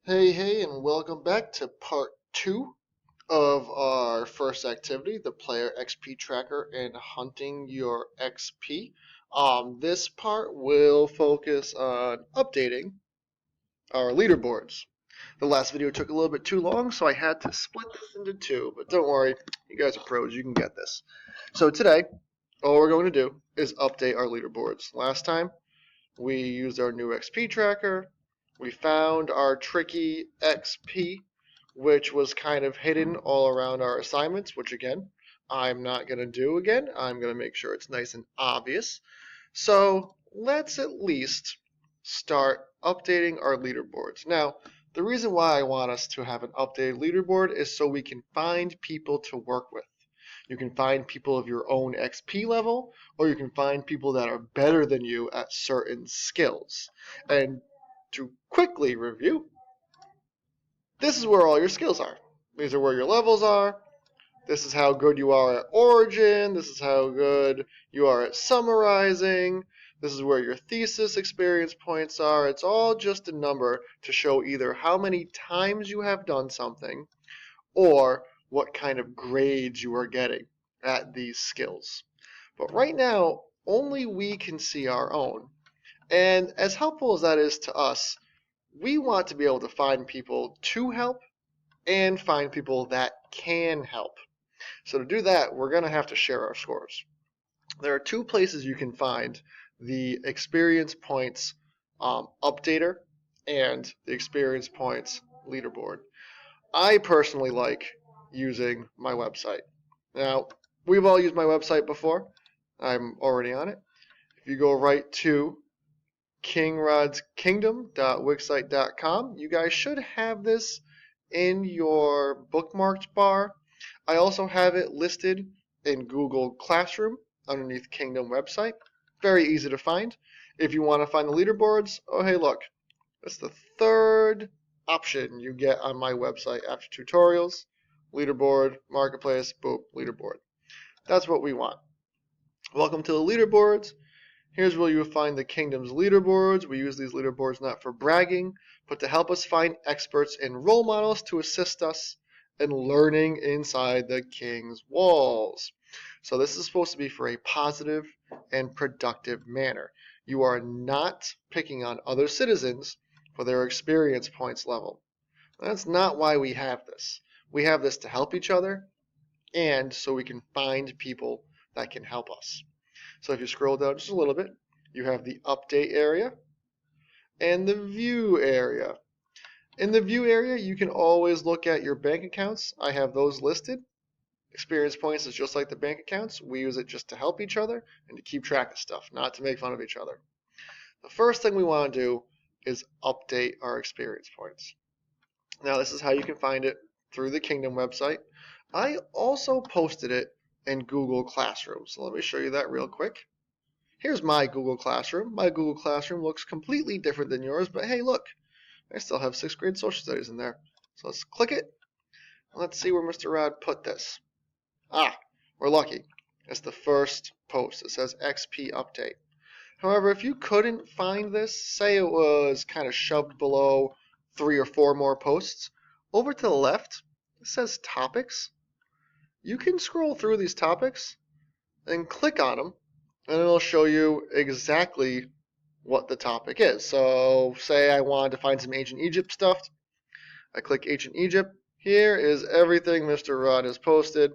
Hey, and welcome back to part 2 of our first activity, the player XP tracker and hunting your XP. This part will focus on updating our leaderboards. The last video took a little bit too long, so I had to split this into two, but don't worry, you guys are pros, you can get this. So today, all we're going to do is update our leaderboards. Last time, we used our new XP tracker. We found our tricky XP, which was kind of hidden all around our assignments, which again, I'm not going to do again. I'm going to make sure it's nice and obvious. So let's at least start updating our leaderboards. Now, the reason why I want us to have an updated leaderboard is so we can find people to work with. You can find people of your own XP level, or you can find people that are better than you at certain skills. And to quickly review, this is where all your skills are. These are where your levels are. This is how good you are at origin. This is how good you are at summarizing. This is where your thesis experience points are. It's all just a number to show either how many times you have done something or what kind of grades you are getting at these skills. But right now, only we can see our own. And as helpful as that is to us, we want to be able to find people to help and find people that can help. So to do that, we're going to have to share our scores. There are two places you can find the experience points updater and the experience points leaderboard. I personally like using my website. Now, we've all used my website before. I'm already on it. If you go right to kingrodskingdom.wixsite.com, you guys should have this in your bookmarked bar. I also have it listed in Google Classroom underneath Kingdom website. Very easy to find. If you want to find the leaderboards, oh hey look, that's the third option you get on my website after tutorials, leaderboard, marketplace, boom, leaderboard. That's what we want. Welcome to the leaderboards. Here's where you will find the Kingdom's leaderboards. We use these leaderboards not for bragging, but to help us find experts and role models to assist us in learning inside the King's walls. So this is supposed to be for a positive and productive manner. You are not picking on other citizens for their experience points level. That's not why we have this. We have this to help each other and so we can find people that can help us. So if you scroll down just a little bit, you have the update area and the view area. In the view area, you can always look at your bank accounts. I have those listed. Experience points is just like the bank accounts. We use it just to help each other and to keep track of stuff, not to make fun of each other. The first thing we want to do is update our experience points. Now, this is how you can find it through the Kingdom website. I also posted it in Google Classroom, so let me show you that real quick. Here's my Google Classroom. My Google Classroom looks completely different than yours, but hey, look, I still have 6th grade social studies in there. So let's click it. Let's see where Mr. Rod put this. Ah, we're lucky. It's the first post. It says XP update. However, if you couldn't find this, say it was kind of shoved below 3 or 4 more posts, over to the left, it says topics. You can scroll through these topics and click on them, and it'll show you exactly what the topic is. So say I wanted to find some ancient Egypt stuff. I click ancient Egypt. Here is everything Mr. Rod has posted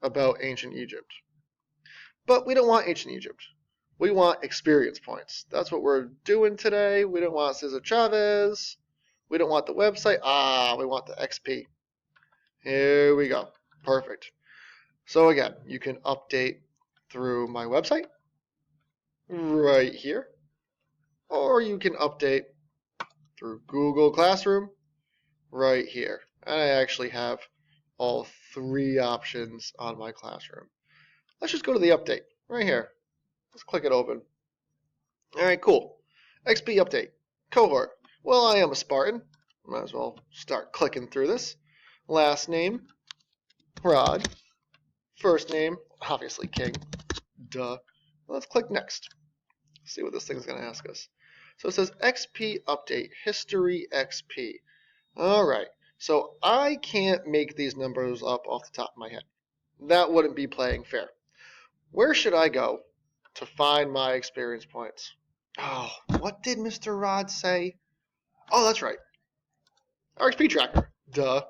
about ancient Egypt. But we don't want ancient Egypt. We want experience points. That's what we're doing today. We don't want Cesar Chavez. We don't want the website. We want the XP. Here we go. Perfect. So again, you can update through my website right here, or you can update through Google Classroom right here. And I actually have all 3 options on my classroom. Let's just go to the update right here. Let's click it open. All right, cool. XP update. Cohort. Well, I am a Spartan. Might as well start clicking through this. Last name, Rod. First name, obviously King. Duh. Let's click next. See what this thing's going to ask us. So it says XP update, history XP. Alright, so I can't make these numbers up off the top of my head. That wouldn't be playing fair. Where should I go to find my experience points? Oh, what did Mr. Rod say? Oh, that's right. Our XP tracker. Duh.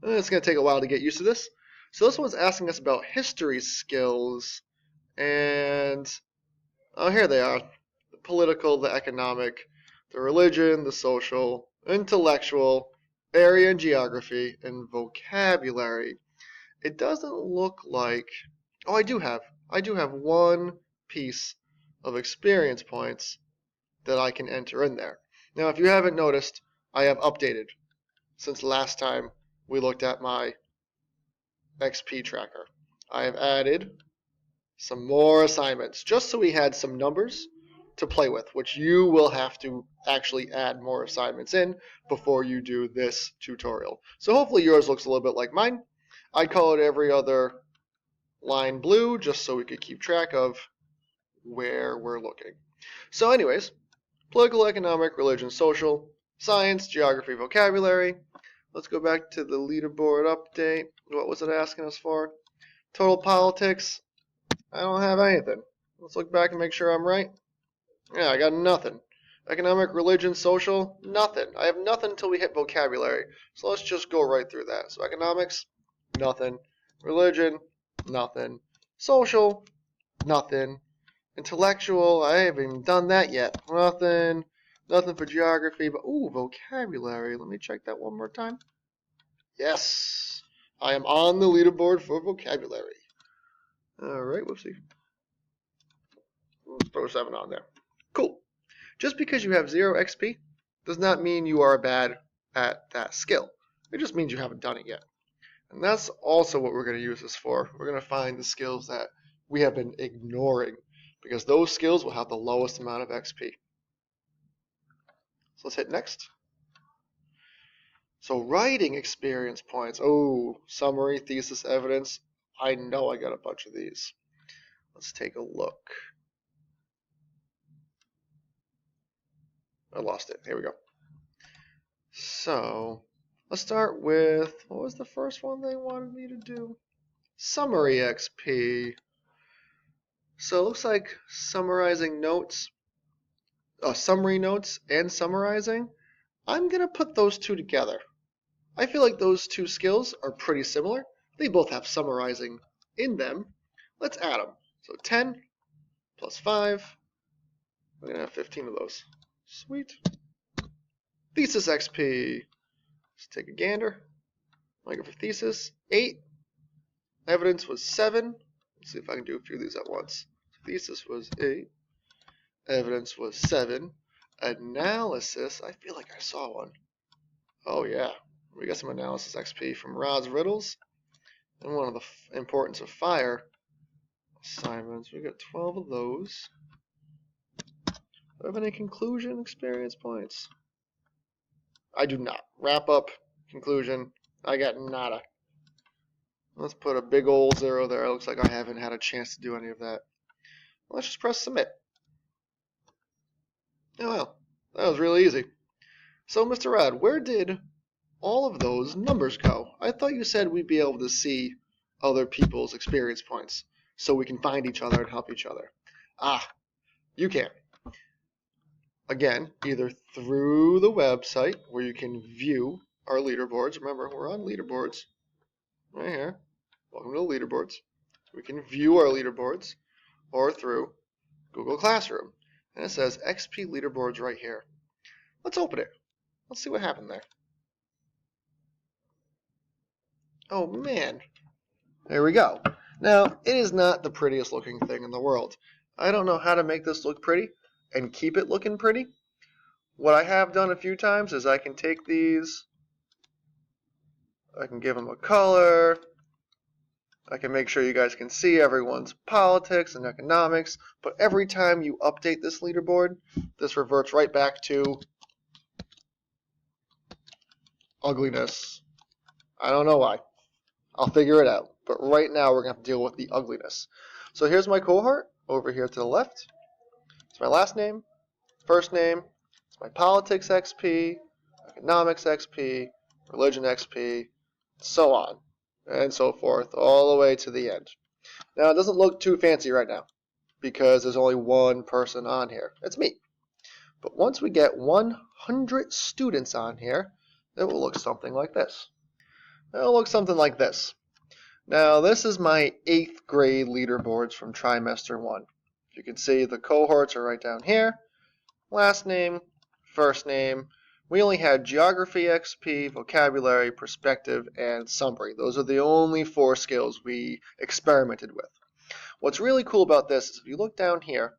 It's going to take a while to get used to this. So this one's asking us about history skills. And, oh, here they are. The political, the economic, the religion, the social, intellectual, area and geography, and vocabulary. It doesn't look like... Oh, I do have one piece of experience points that I can enter in there. Now, if you haven't noticed, I have updated since last time we looked at my XP tracker. I have added some more assignments just so we had some numbers to play with, which you will have to actually add more assignments in before you do this tutorial. So hopefully yours looks a little bit like mine. I call it every other line blue just so we could keep track of where we're looking. So anyways, political, economic, religion, social, science, geography, vocabulary. Let's go back to the leaderboard update. What was it asking us for? Total politics. I don't have anything. Let's look back and make sure I'm right. Yeah, I got nothing. Economic, religion, social, nothing. I have nothing until we hit vocabulary. So let's just go right through that. So economics, nothing. Religion, nothing. Social, nothing. Intellectual, I haven't even done that yet. Nothing. Nothing for geography, but ooh, vocabulary. Let me check that one more time. Yes, I am on the leaderboard for vocabulary. Alright, whoopsie. Let's throw 7 on there. Cool. Just because you have 0 XP does not mean you are bad at that skill. It just means you haven't done it yet. And that's also what we're going to use this for. We're going to find the skills that we have been ignoring, because those skills will have the lowest amount of XP. So let's hit next. So writing experience points. Oh, summary, thesis, evidence. I know I got a bunch of these. Let's take a look. I lost it. Here we go. So let's start with, what was the first one they wanted me to do? Summary XP. So it looks like summarizing notes, summary notes and summarizing. I'm going to put those two together. I feel like those two skills are pretty similar. They both have summarizing in them. Let's add them. So 10 plus 5. We're going to have 15 of those. Sweet. Thesis XP. Let's take a gander. I go for thesis. 8. Evidence was 7. Let's see if I can do a few of these at once. Thesis was 8. Evidence was 7. Analysis. I feel like I saw one. Oh yeah. We got some analysis XP from Rod's Riddles. And one of the importance of fire assignments. We got 12 of those. Do I have any conclusion experience points? I do not. Wrap up, conclusion. I got nada. Let's put a big old 0 there. It looks like I haven't had a chance to do any of that. Let's just press submit. Oh well, that was really easy. So Mr. Rod, where did all of those numbers go? I thought you said we'd be able to see other people's experience points so we can find each other and help each other. Ah, you can. Again, either through the website where you can view our leaderboards. Remember, we're on leaderboards right here. Welcome to the leaderboards. We can view our leaderboards, or through Google Classroom. And it says XP leaderboards right here. Let's open it. Let's see what happened there. Oh man, there we go. Now, it is not the prettiest looking thing in the world. I don't know how to make this look pretty and keep it looking pretty. What I have done a few times is I can take these, I can give them a color, I can make sure you guys can see everyone's politics and economics, but every time you update this leaderboard, this reverts right back to ugliness. I don't know why. I'll figure it out. But right now we're going to have to deal with the ugliness. So here's my cohort over here to the left. It's my last name, first name, it's my politics XP, economics XP, religion XP, so on and so forth, all the way to the end. Now, it doesn't look too fancy right now because there's only one person on here. It's me. But once we get 100 students on here, it will look something like this. It'll look something like this. Now, this is my 8th grade leaderboards from trimester 1. You can see the cohorts are right down here. Last name, first name. We only had geography XP, vocabulary, perspective, and summary. Those are the only 4 skills we experimented with. What's really cool about this is if you look down here,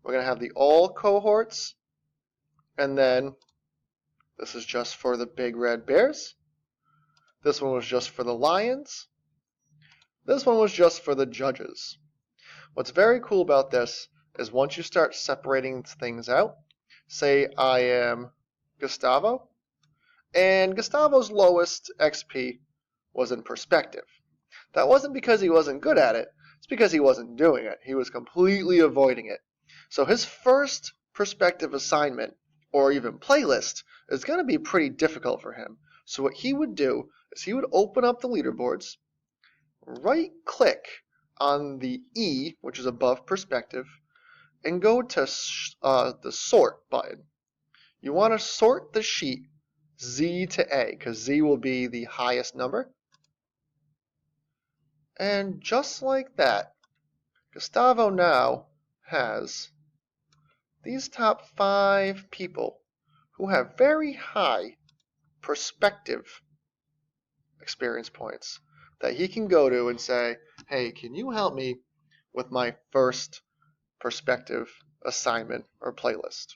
we're going to have the all cohorts, and then this is just for the big red bears. This one was just for the lions. This one was just for the judges. What's very cool about this is once you start separating things out, say I am Gustavo, and Gustavo's lowest XP was in perspective. That wasn't because he wasn't good at it, it's because he wasn't doing it. He was completely avoiding it. So his first perspective assignment, or even playlist, is going to be pretty difficult for him. So what he would do is he would open up the leaderboards, right-click on the E, which is above perspective, and go to the sort button. You want to sort the sheet Z to A, because Z will be the highest number. And just like that, Gustavo now has these top 5 people who have very high perspective experience points that he can go to and say, hey, can you help me with my first perspective assignment or playlist?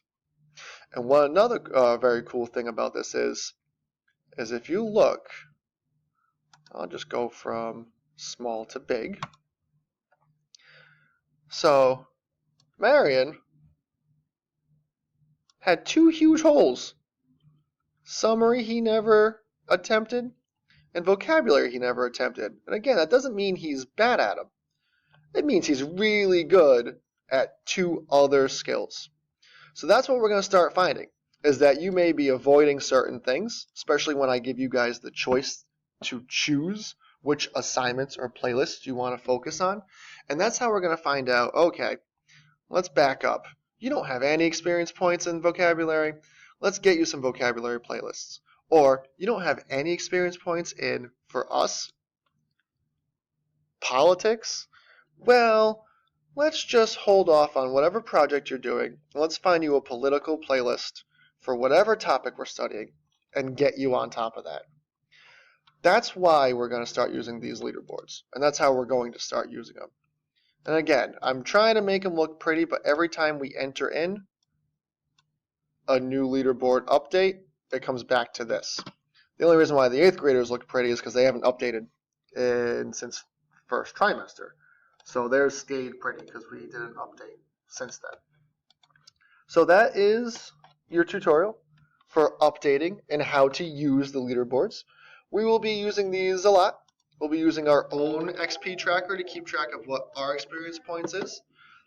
And one another very cool thing about this is if you look, I'll just go from small to big. So Marion had 2 huge holes. Summary he never attempted, and vocabulary he never attempted. And again, that doesn't mean he's bad at them. It means he's really good at 2 other skills. So that's what we're going to start finding, is that you may be avoiding certain things, especially when I give you guys the choice to choose which assignments or playlists you want to focus on. And that's how we're going to find out, okay, let's back up. You don't have any experience points in vocabulary. Let's get you some vocabulary playlists. Or you don't have any experience points in, for us, politics. Well, let's just hold off on whatever project you're doing. Let's find you a political playlist for whatever topic we're studying and get you on top of that. That's why we're going to start using these leaderboards, and that's how we're going to start using them. And again, I'm trying to make them look pretty, but every time we enter in a new leaderboard update, it comes back to this. The only reason why the 8th graders look pretty is because they haven't updated since first trimester. So theirs stayed pretty because we didn't update since then. So that is your tutorial for updating and how to use the leaderboards. We will be using these a lot. We'll be using our own XP tracker to keep track of what our experience points is.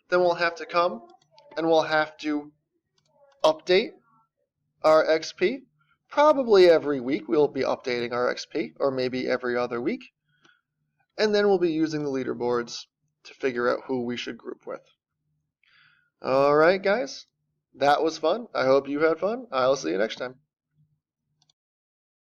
Then we'll have to come and we'll have to update our XP. Probably every week we'll be updating our XP, or maybe every other week. And then we'll be using the leaderboards to figure out who we should group with. Alright guys, that was fun. I hope you had fun. I'll see you next time.